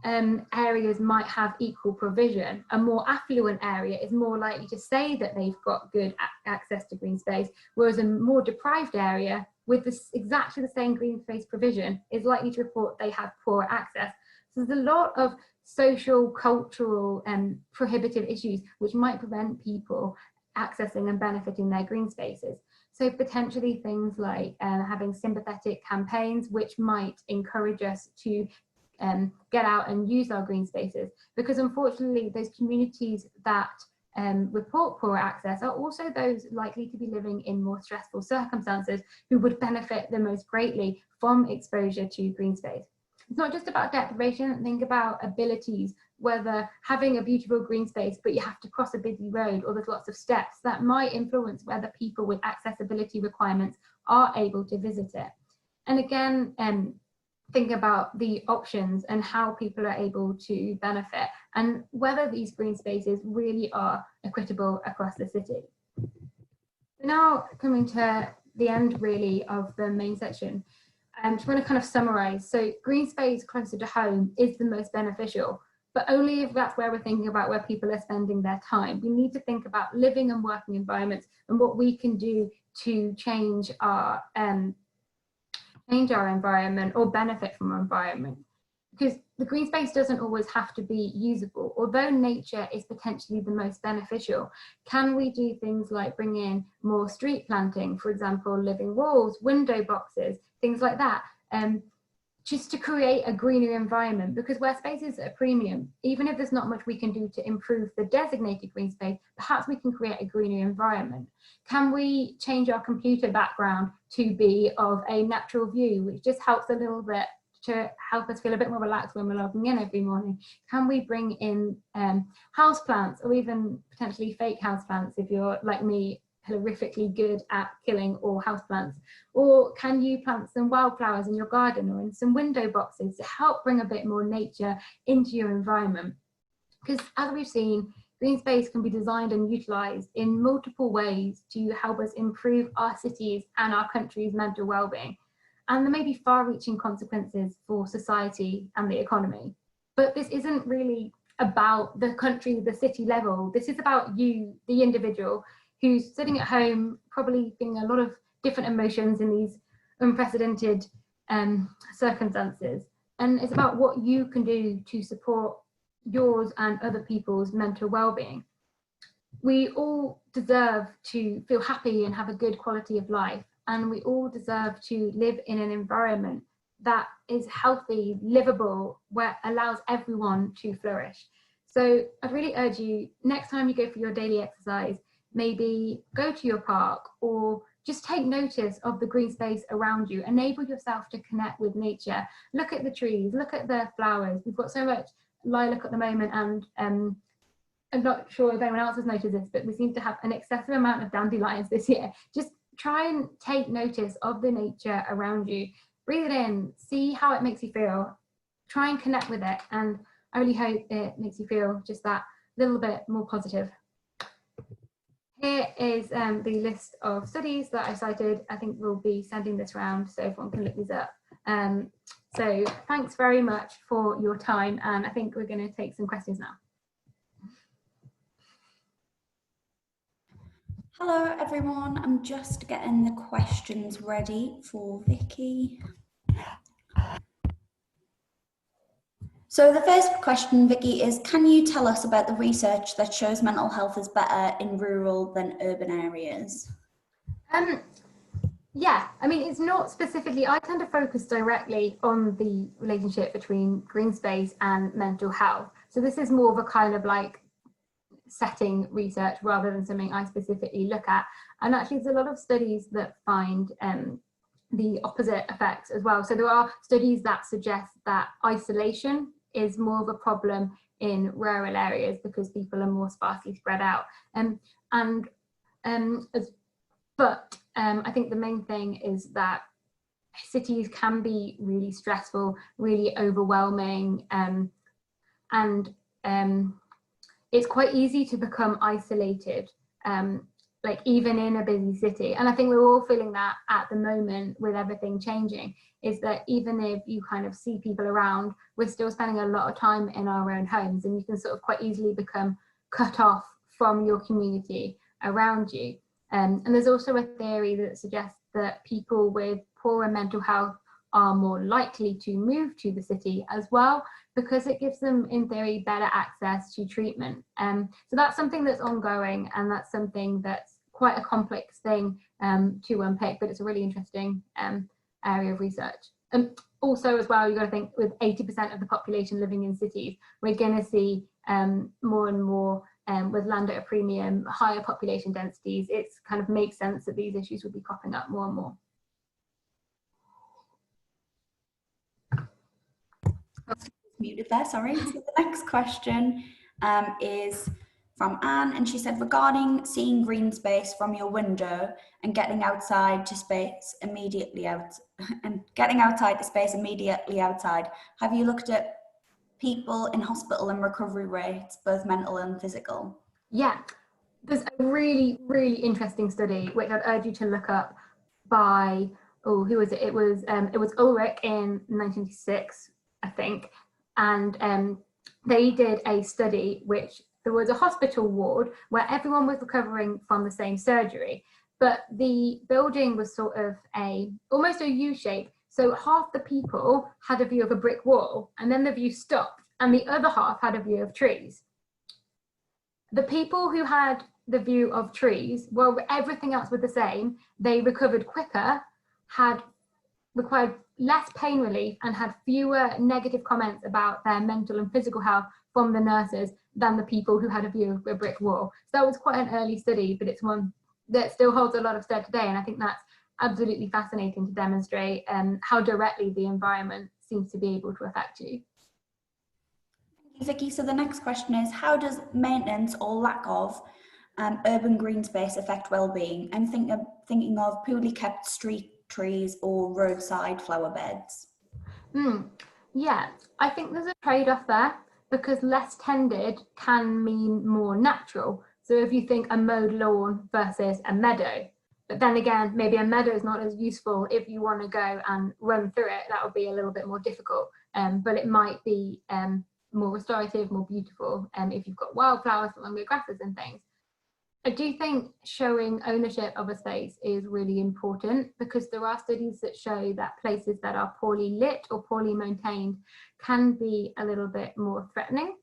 Speaker 2: areas might have equal provision, a more affluent area is more likely to say that they've got good access to green space, whereas a more deprived area with exactly the same green space provision is likely to report they have poor access. So there's a lot of social, cultural and prohibitive issues which might prevent people accessing and benefiting their green spaces. So potentially things like having sympathetic campaigns which might encourage us to get out and use our green spaces, because unfortunately those communities that report poor access are also those likely to be living in more stressful circumstances who would benefit the most greatly from exposure to green space. It's not just about deprivation. Think about abilities, whether having a beautiful green space, but you have to cross a busy road or there's lots of steps, that might influence whether people with accessibility requirements are able to visit it. And again, think about the options and how people are able to benefit and whether these green spaces really are equitable across the city. So now coming to the end really of the main section. I'm just going to kind of summarize. So green space closer to home is the most beneficial, but only if that's where we're thinking about where people are spending their time. We need to think about living and working environments and what we can do to change our environment or benefit from our environment. Because the green space doesn't always have to be usable. Although nature is potentially the most beneficial, can we do things like bring in more street planting, for example, living walls, window boxes, things like that, just to create a greener environment? Because where space is at a premium, even if there's not much we can do to improve the designated green space, perhaps we can create a greener environment. Can we change our computer background to be of a natural view, which just helps a little bit to help us feel a bit more relaxed when we're logging in every morning? Can we bring in house plants, or even potentially fake house plants if you're like me, horrifically good at killing all houseplants? Or can you plant some wildflowers in your garden or in some window boxes to help bring a bit more nature into your environment? Because as we've seen, green space can be designed and utilised in multiple ways to help us improve our cities and our country's mental well-being. And there may be far-reaching consequences for society and the economy. But this isn't really about the country, the city level. This is about you, the individual, who's sitting at home, probably feeling a lot of different emotions in these unprecedented circumstances. And it's about what you can do to support yours and other people's mental well-being. We all deserve to feel happy and have a good quality of life. And we all deserve to live in an environment that is healthy, livable, where it allows everyone to flourish. So I'd really urge you, next time you go for your daily exercise, maybe go to your park or just take notice of the green space around you. Enable yourself to connect with nature. Look at the trees, look at the flowers. We've got so much lilac at the moment, and I'm not sure if anyone else has noticed this, but we seem to have an excessive amount of dandelions this year. Just try and take notice of the nature around you. Breathe it in, see how it makes you feel. Try and connect with it, and I really hope it makes you feel just that little bit more positive. Here is the list of studies that I cited. I think we'll be sending this round so everyone can look these up. So thanks very much for your time, and I think we're going to take some questions now.
Speaker 3: Hello everyone, I'm just getting the questions ready for Vikki. So the first question, Vikki, is can you tell us about the research that shows mental health is better in rural than urban areas?
Speaker 2: Yeah, I mean, it's not specifically, I tend to focus directly on the relationship between green space and mental health. So this is more of a kind of like setting research rather than something I specifically look at. And actually there's a lot of studies that find the opposite effects as well. So there are studies that suggest that isolation is more of a problem in rural areas because people are more sparsely spread out. But I think the main thing is that cities can be really stressful, really overwhelming, and it's quite easy to become isolated, like even in a busy city. And I think we're all feeling that at the moment with everything changing, is that even if you kind of see people around, we're still spending a lot of time in our own homes, and you can sort of quite easily become cut off from your community around you. And there's also a theory that suggests that people with poorer mental health are more likely to move to the city as well, because it gives them, in theory, better access to treatment. So that's something that's ongoing, and that's something that's quite a complex thing to unpick, but it's a really interesting area of research. And also as well, you've got to think with 80% of the population living in cities, we're going to see more and more with land at a premium, higher population densities. It's kind of makes sense that these issues will be cropping up more and more.
Speaker 3: Muted there, sorry. So the next question is from Anne, and she said, regarding seeing green space from your window and getting outside to space immediately outside, have you looked at people in hospital and recovery rates, both mental and physical?
Speaker 2: Yeah, there's a really, really interesting study which I'd urge you to look up by, oh, who was it? It was Ulrich in 1996, I think. And they did a study which there was a hospital ward where everyone was recovering from the same surgery. but the building was sort of almost a U shape. So half the people had a view of a brick wall, and then the view stopped, and the other half had a view of trees. The people who had the view of trees, well, everything else was the same. They recovered quicker, had required less pain relief, and had fewer negative comments about their mental and physical health from the nurses than the people who had a view of a brick wall. So that was quite an early study, but it's one that still holds a lot of stead today. And I think that's absolutely fascinating to demonstrate how directly the environment seems to be able to affect you.
Speaker 3: Thank you, Vikki. So the next question is, how does maintenance or lack of urban green space affect well-being? I'm thinking of poorly kept street trees or roadside flower beds.
Speaker 2: Yeah, I think there's a trade-off there, because less tended can mean more natural. So if you think a mowed lawn versus a meadow, but then again, maybe a meadow is not as useful if you want to go and run through it. That would be a little bit more difficult, but it might be more restorative, more beautiful, if you've got wildflowers along the grasses and things. I do think showing ownership of a space is really important, because there are studies that show that places that are poorly lit or poorly maintained can be a little bit more threatening.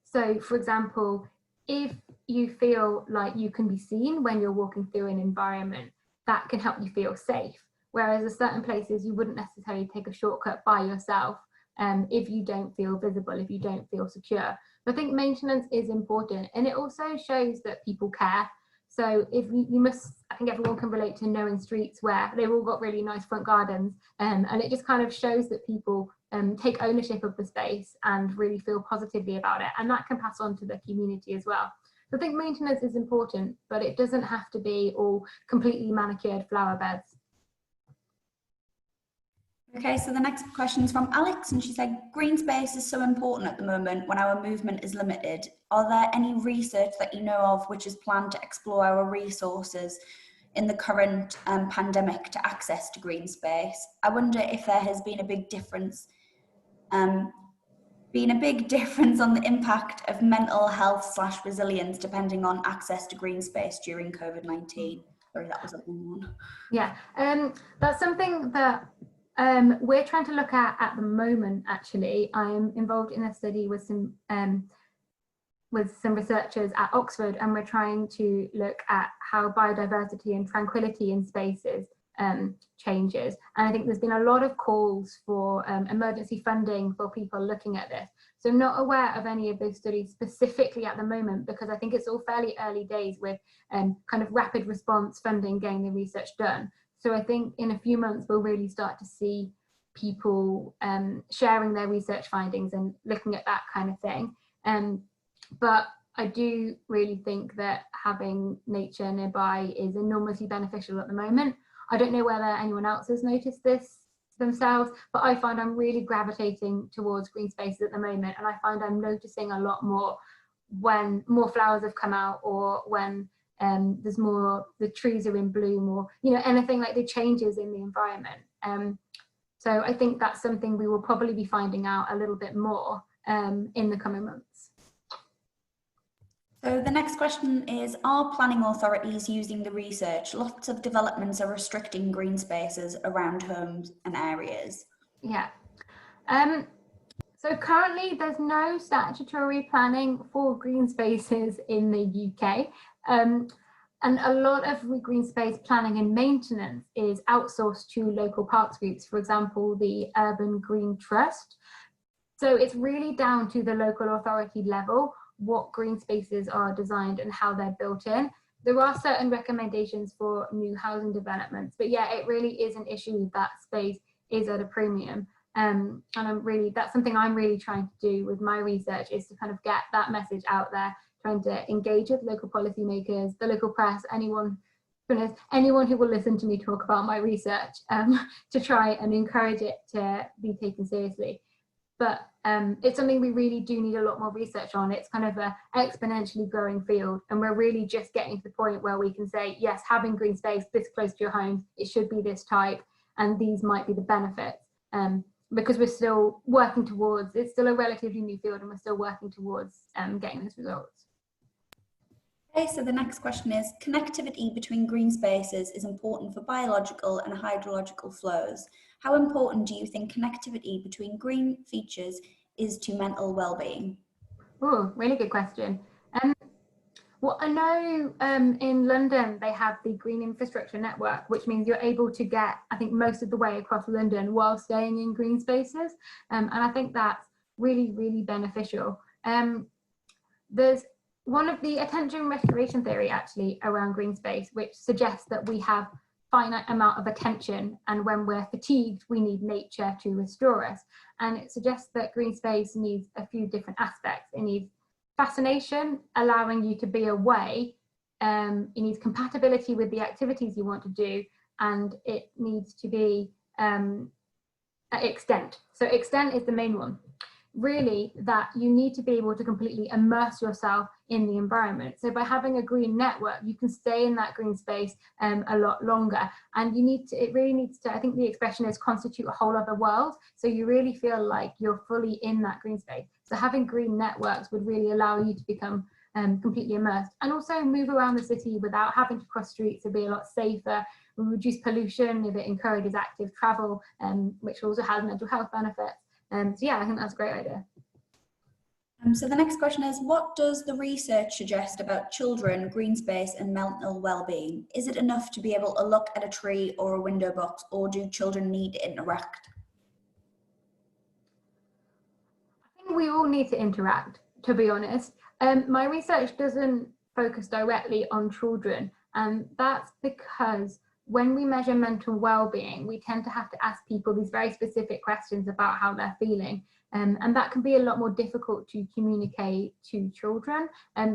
Speaker 2: So for example, if you feel like you can be seen when you're walking through an environment, that can help you feel safe. Whereas at certain places you wouldn't necessarily take a shortcut by yourself if you don't feel visible, if you don't feel secure. I think maintenance is important, and it also shows that people care. So if you must, I think everyone can relate to knowing streets where they've all got really nice front gardens, and it just kind of shows that people take ownership of the space and really feel positively about it, and that can pass on to the community as well. So I think maintenance is important, but it doesn't have to be all completely manicured flower beds.
Speaker 3: Okay, so the next question is from Alex, and she said, green space is so important at the moment when our movement is limited. Are there any research that you know of which is planned to explore our resources in the current pandemic to access to green space? I wonder if there has been a big difference on the impact of mental health / resilience depending on access to green space during COVID-19. Sorry, that was a long one. Yeah,
Speaker 2: that's something that we're trying to look at the moment. Actually, I'm involved in a study with some researchers at Oxford, and we're trying to look at how biodiversity and tranquility in spaces changes. And I think there's been a lot of calls for emergency funding for people looking at this. So I'm not aware of any of those studies specifically at the moment, because I think it's all fairly early days with kind of rapid response funding getting the research done. So I think in a few months we'll really start to see people sharing their research findings and looking at that kind of thing. But I do really think that having nature nearby is enormously beneficial at the moment. I don't know whether anyone else has noticed this themselves, but I find I'm really gravitating towards green spaces at the moment, and I find I'm noticing a lot more when more flowers have come out, or when there's more, the trees are in bloom, or anything like the changes in the environment. So I think that's something we will probably be finding out a little bit more in the coming months.
Speaker 3: So the next question is, are planning authorities using the research? Lots of developments are restricting green spaces around homes and areas.
Speaker 2: Yeah. So currently there's no statutory planning for green spaces in the UK. And a lot of green space planning and maintenance is outsourced to local parks groups, for example, the Urban Green Trust. So it's really down to the local authority level what green spaces are designed and how they're built in. There are certain recommendations for new housing developments, but yeah, it really is an issue that space is at a premium. And that's something I'm really trying to do with my research, is to kind of get that message out there, trying to engage with local policymakers, the local press, anyone who will listen to me talk about my research, to try and encourage it to be taken seriously. But it's something we really do need a lot more research on. It's kind of an exponentially growing field, and we're really just getting to the point where we can say, yes, having green space this close to your home, it should be this type, and these might be the benefits. Because we're still working towards, it's still a relatively new field, and we're still working towards getting those results.
Speaker 3: Okay, so the next question is, connectivity between green spaces is important for biological and hydrological flows. How important do you think connectivity between green features is to mental well-being?
Speaker 2: Oh, really good question. Well, I know in London they have the Green Infrastructure Network, which means you're able to get, I think, most of the way across London while staying in green spaces. And I think that's really, really beneficial. There's one of the attention restoration theory actually around green space, which suggests that we have finite amount of attention, and when we're fatigued we need nature to restore us. And it suggests that green space needs a few different aspects. It needs fascination, allowing you to be away. It needs compatibility with the activities you want to do, and it needs to be extent. So extent is the main one. Really, that you need to be able to completely immerse yourself in the environment. So by having a green network, you can stay in that green space a lot longer. And you need to, it really needs to, I think the expression is, constitute a whole other world. So you really feel like you're fully in that green space. So having green networks would really allow you to become completely immersed, and also move around the city without having to cross streets. It'd be a lot safer. We reduce pollution if it encourages active travel, which also has mental health benefits. So yeah, I think that's a great idea.
Speaker 3: So the next question is, what does the research suggest about children, green space and mental well-being? Is it enough to be able to look at a tree or a window box, or do children need to interact?
Speaker 2: I think we all need to interact, to be honest. My research doesn't focus directly on children, and that's because when we measure mental well-being, we tend to have to ask people these very specific questions about how they're feeling. And that can be a lot more difficult to communicate to children.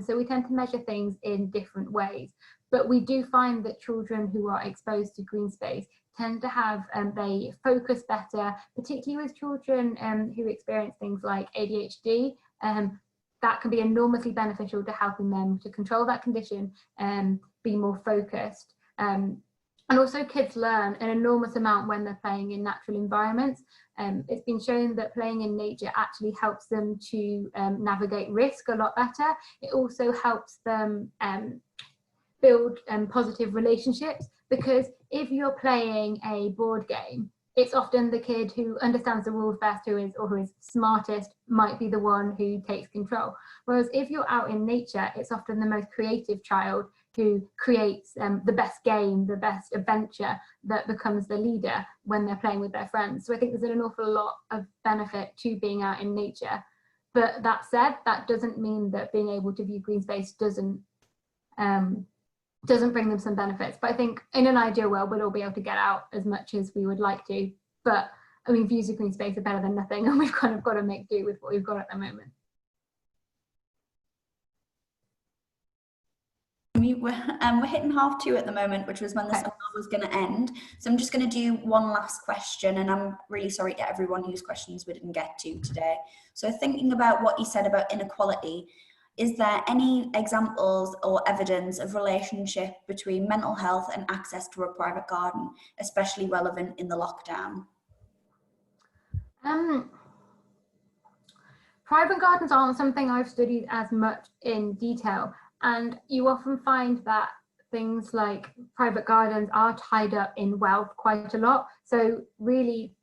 Speaker 2: So we tend to measure things in different ways. But we do find that children who are exposed to green space tend to have, they focus better, particularly with children who experience things like ADHD. That can be enormously beneficial to helping them to control that condition and be more focused. And also kids learn an enormous amount when they're playing in natural environments. It's been shown that playing in nature actually helps them to navigate risk a lot better. It also helps them build positive relationships, because if you're playing a board game, it's often the kid who understands the rules best, who is smartest, might be the one who takes control. Whereas if you're out in nature, it's often the most creative child who creates the best game, the best adventure, that becomes the leader when they're playing with their friends. So I think there's an awful lot of benefit to being out in nature. But that said, that doesn't mean that being able to view green space doesn't bring them some benefits. But I think in an ideal world, we'll all be able to get out as much as we would like to. But I mean, views of green space are better than nothing, and we've kind of got to make do with what we've got at the moment.
Speaker 3: We're hitting 2:30 at the moment, which was when the seminar was going to end. So I'm just going to do one last question, and I'm really sorry to everyone whose questions we didn't get to today. So thinking about what you said about inequality, is there any examples or evidence of relationship between mental health and access to a private garden, especially relevant in the lockdown?
Speaker 2: Private gardens aren't something I've studied as much in detail, and you often find that things like private gardens are tied up in wealth quite a lot. So really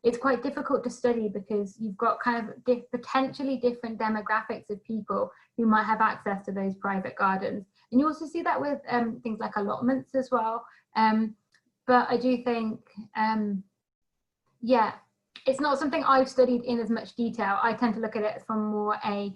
Speaker 2: it's quite difficult to study, because you've got kind of potentially different demographics of people who might have access to those private gardens. And you also see that with things like allotments as well. But I do think, yeah, it's not something I've studied in as much detail. I tend to look at it from more a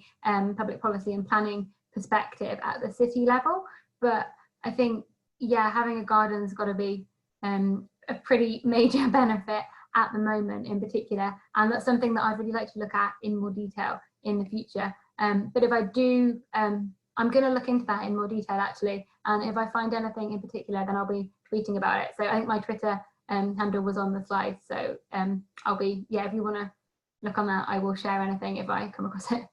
Speaker 2: public policy and planning perspective at the city level. But I think, yeah, having a garden's got to be a pretty major benefit at the moment in particular, and that's something that I'd really like to look at in more detail in the future. But if I do, I'm going to look into that in more detail actually, and if I find anything in particular, then I'll be tweeting about it. So I think my Twitter handle was on the slide, so I'll be, yeah, if you want to look on that, I will share anything if I come across it.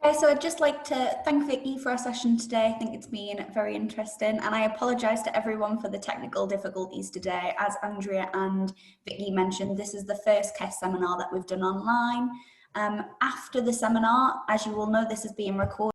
Speaker 3: Okay, so I'd just like to thank Vikki for our session today. I think it's been very interesting, and I apologise to everyone for the technical difficulties today. As Andrea and Vikki mentioned, this is the first KESS seminar that we've done online. After the seminar, as you all know, this is being recorded.